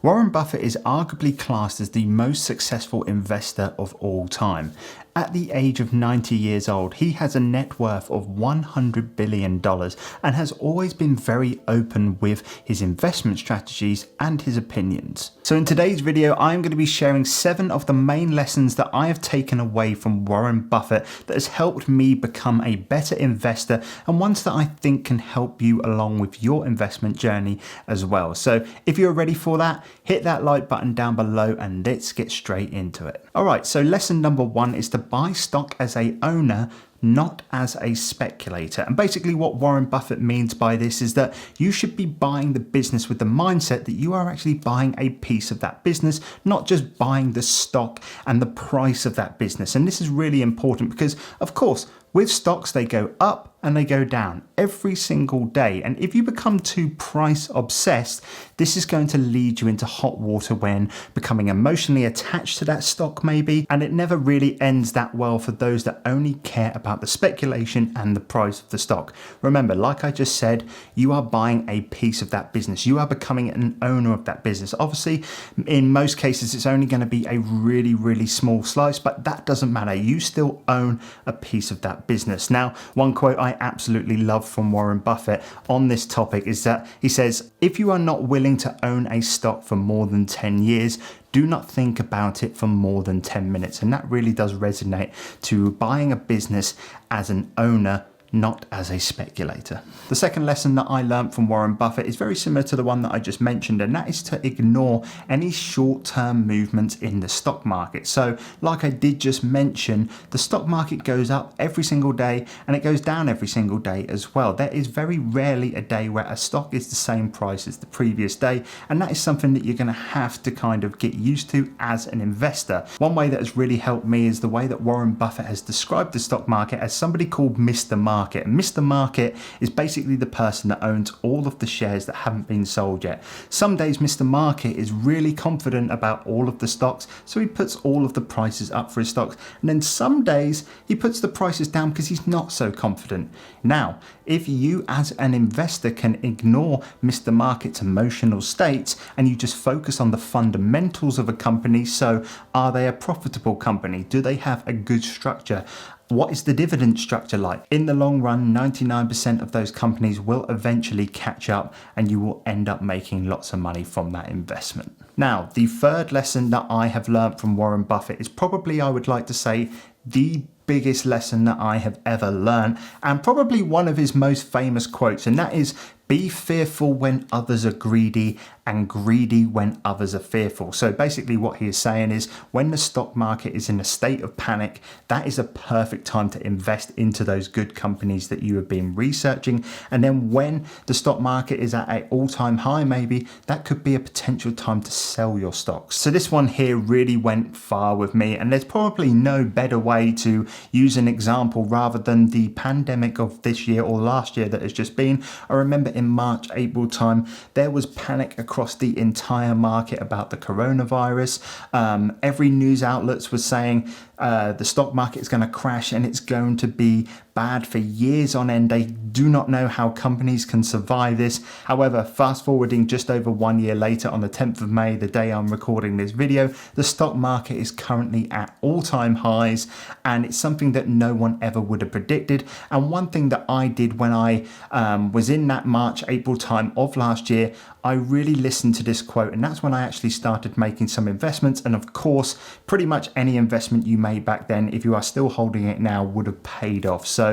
Warren Buffett is arguably classed as the most successful investor of all time. At the age of 90 years old, he has a net worth of $100 billion and has always been very open with his investment strategies and his opinions. So in today's video, I'm going to be sharing 7 of the main lessons that I have taken away from Warren Buffett that has helped me become a better investor, and ones that I think can help you along with your investment journey as well. So if you're ready for that, hit that like button down below and let's get straight into it. Alright, so lesson number 1 is to buy stock as an owner, not as a speculator. And basically what Warren Buffett means by this is that you should be buying the business with the mindset that you are actually buying a piece of that business, not just buying the stock and the price of that business. And this is really important because, of course, with stocks, they go up and they go down every single day. And if you become too price obsessed, this is going to lead you into hot water when becoming emotionally attached to that stock maybe. And it never really ends that well for those that only care about the speculation and the price of the stock. Remember, like I just said, you are buying a piece of that business. You are becoming an owner of that business. Obviously, in most cases, it's only going to be a really, really small slice, but that doesn't matter. You still own a piece of that business. Now, one quote I absolutely love from Warren Buffett on this topic is that he says, if you are not willing to own a stock for more than 10 years, do not think about it for more than 10 minutes. And that really does resonate to buying a business as an owner, not as a speculator. The second lesson that I learned from Warren Buffett is very similar to the one that I just mentioned, and that is to ignore any short-term movements in the stock market. So like I did just mention, the stock market goes up every single day and it goes down every single day as well. There is very rarely a day where a stock is the same price as the previous day, and that is something that you're going to have to kind of get used to as an investor. One way that has really helped me is the way that Warren Buffett has described the stock market as somebody called Mr. Market. And Mr. Market is basically the person that owns all of the shares that haven't been sold yet. Some days Mr. Market is really confident about all of the stocks, so he puts all of the prices up for his stocks. And then some days he puts the prices down because he's not so confident. Now, if you as an investor can ignore Mr. Market's emotional states and you just focus on the fundamentals of a company, so are they a profitable company? Do they have a good structure? What is the dividend structure like? In the long run, 99% of those companies will eventually catch up and you will end up making lots of money from that investment. Now, the third lesson that I have learned from Warren Buffett is probably, I would like to say, the biggest lesson that I have ever learned, and probably one of his most famous quotes, and that is, be fearful when others are greedy and greedy when others are fearful. So basically what he is saying is when the stock market is in a state of panic, that is a perfect time to invest into those good companies that you have been researching. And then when the stock market is at an all-time high, maybe that could be a potential time to sell your stocks. So this one here really went far with me, and there's probably no better way to use an example rather than the pandemic of this year or last year that has just been. I remember in March, April time, there was panic across the entire market about the coronavirus. Every news outlets was saying the stock market is going to crash and it's going to be bad for years on end. They do not know how companies can survive this. However, fast forwarding just over 1 year later, on the 10th of May, the day I'm recording this video, the stock market is currently at all-time highs, and it's something that no one ever would have predicted. And one thing that I did when I was in that March, April time of last year, I really listened to this quote, and that's when I actually started making some investments. And of course, pretty much any investment you made back then, if you are still holding it now, would have paid off. So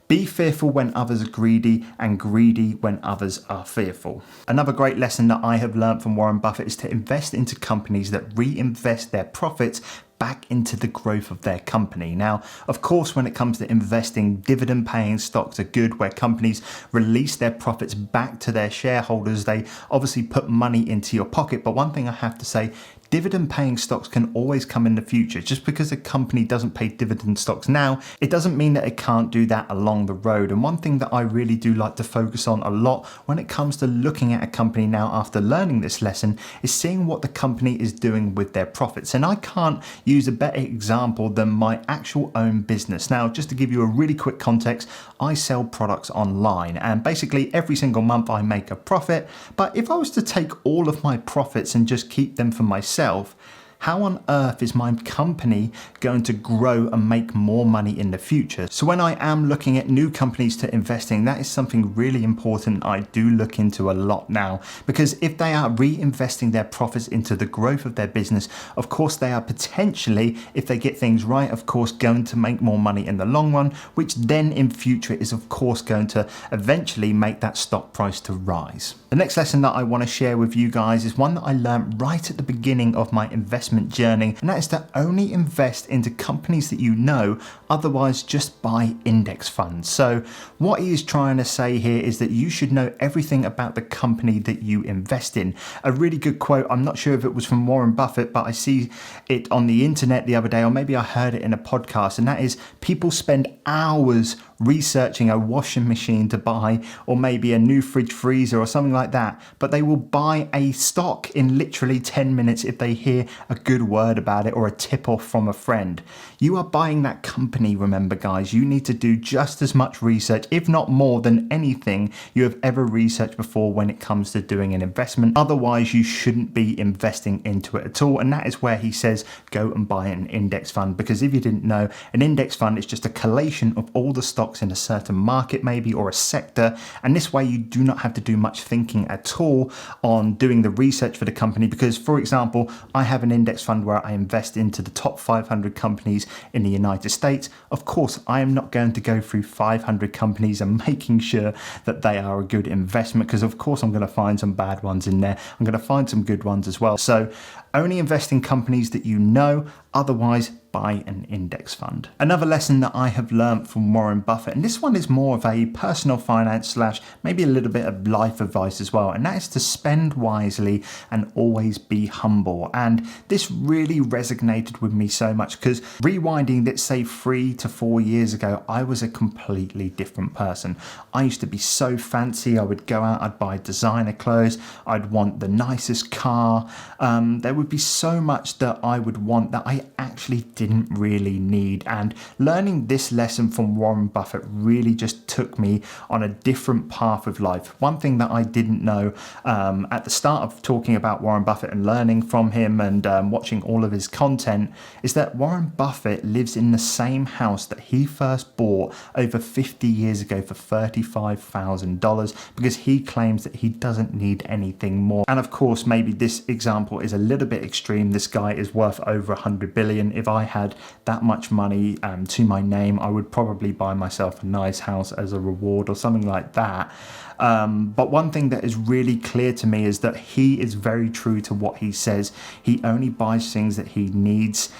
be fearful when others are greedy and greedy when others are fearful. Another great lesson that I have learned from Warren Buffett is to invest into companies that reinvest their profits back into the growth of their company. Now, of course, when it comes to investing, dividend paying stocks are good, where companies release their profits back to their shareholders. They obviously put money into your pocket. But one thing I have to say, dividend paying stocks can always come in the future. Just because a company doesn't pay dividend stocks now, it doesn't mean that it can't do that along the road. And one thing that I really do like to focus on a lot when it comes to looking at a company now after learning this lesson is seeing what the company is doing with their profits. And I can't use a better example than my actual own business. Now, just to give you a really quick context, I sell products online and basically every single month I make a profit. But if I was to take all of my profits and just keep them for myself, how on earth is my company going to grow and make more money in the future? So when I am looking at new companies to invest in, that is something really important I do look into a lot now, because if they are reinvesting their profits into the growth of their business, of course they are potentially, if they get things right, of course going to make more money in the long run, which then in future is of course going to eventually make that stock price to rise. The next lesson that I want to share with you guys is one that I learned right at the beginning of my investment journey, and that is to only invest into companies that you know, otherwise just buy index funds. So what he is trying to say here is that you should know everything about the company that you invest in. A really good quote, I'm not sure if it was from Warren Buffett, but I see it on the internet the other day, or maybe I heard it in a podcast, and that is people spend hours researching a washing machine to buy, or maybe a new fridge freezer or something like that, but they will buy a stock in literally 10 minutes if they hear a good word about it or a tip off from a friend. You are buying that company, remember guys, you need to do just as much research, if not more than anything you have ever researched before when it comes to doing an investment. Otherwise you shouldn't be investing into it at all, and that is where he says go and buy an index fund, because if you didn't know, an index fund is just a collation of all the stocks in a certain market maybe, or a sector, and this way you do not have to do much thinking at all on doing the research for the company. Because for example, I have an index fund where I invest into the top 500 companies in the United States. Of course I am not going to go through 500 companies and making sure that they are a good investment, because of course I'm going to find some bad ones in there, I'm going to find some good ones as well. So only invest in companies that you know, otherwise buy an index fund. Another lesson that I have learned from Warren Buffett, and this one is more of a personal finance / maybe a little bit of life advice as well, and that is to spend wisely and always be humble. And this really resonated with me so much, because rewinding, let's say 3 to 4 years ago, I was a completely different person. I used to be so fancy, I would go out, I'd buy designer clothes, I'd want the nicest car, there would be so much that I would want that I actually didn't really need. And learning this lesson from Warren Buffett really just took me on a different path of life. One thing that I didn't know at the start of talking about Warren Buffett and learning from him and watching all of his content is that Warren Buffett lives in the same house that he first bought over 50 years ago for $35,000, because he claims that he doesn't need anything more. And of course, maybe this example is a little bit extreme. This guy is worth over 100 billion. If I had that much money to my name, I would probably buy myself a nice house as a reward or something like that. But one thing that is really clear to me is that he is very true to what he says. He only buys things that he needs.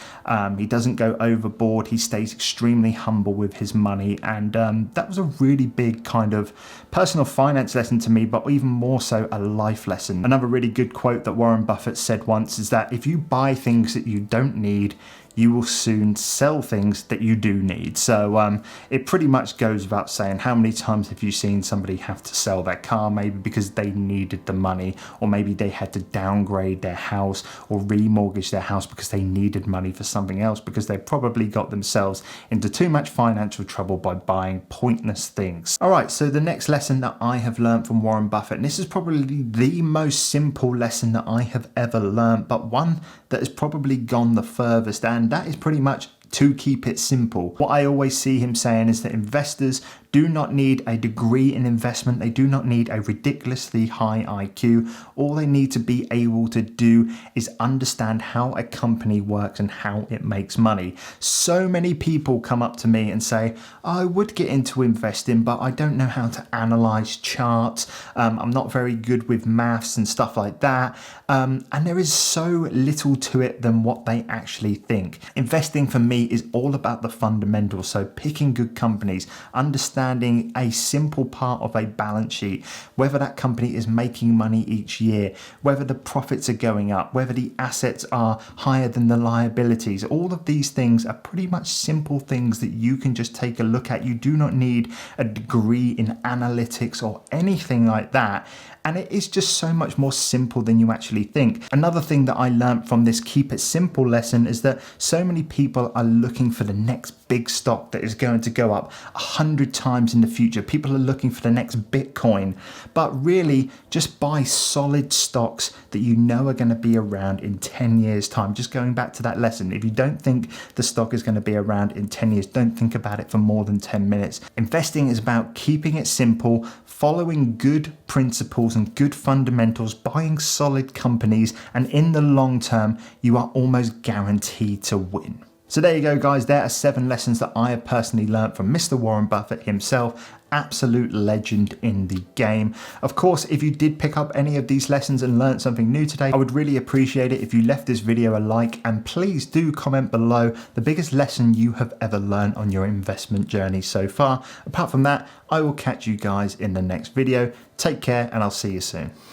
He doesn't go overboard. He stays extremely humble with his money. And that was a really big kind of personal finance lesson to me, but even more so a life lesson. Another really good quote that Warren Buffett said once is that if you buy things that you don't need, you will soon sell things that you do need. So it pretty much goes without saying, how many times have you seen somebody have to sell their car, maybe because they needed the money, or maybe they had to downgrade their house or remortgage their house because they needed money for something else, because they probably got themselves into too much financial trouble by buying pointless things. All right, so the next lesson that I have learned from Warren Buffett, and this is probably the most simple lesson that I have ever learned, but one that has probably gone the furthest, and that is pretty much to keep it simple. What I always see him saying is that investors do not need a degree in investment. They do not need a ridiculously high IQ. All they need to be able to do is understand how a company works and how it makes money. So many people come up to me and say, I would get into investing, but I don't know how to analyze charts. I'm not very good with maths and stuff like that. And there is so little to it than what they actually think. Investing for me is all about the fundamentals. So picking good companies, understanding understanding a simple part of a balance sheet, whether that company is making money each year, whether the profits are going up, whether the assets are higher than the liabilities. All of these things are pretty much simple things that you can just take a look at. You do not need a degree in analytics or anything like that. And it is just so much more simple than you actually think. Another thing that I learned from this keep it simple lesson is that so many people are looking for the next big stock that is going to go up 100 times in the future. People are looking for the next Bitcoin, but really just buy solid stocks that you know are going to be around in 10 years time. Just going back to that lesson, if you don't think the stock is going to be around in 10 years, don't think about it for more than 10 minutes. Investing is about keeping it simple, following good principles and good fundamentals, buying solid companies, and in the long term, you are almost guaranteed to win. So there you go, guys. There are 7 lessons that I have personally learned from Mr. Warren Buffett himself. Absolute legend in the game. Of course, if you did pick up any of these lessons and learned something new today, I would really appreciate it if you left this video a like, and please do comment below the biggest lesson you have ever learned on your investment journey so far. Apart from that, I will catch you guys in the next video. Take care, and I'll see you soon.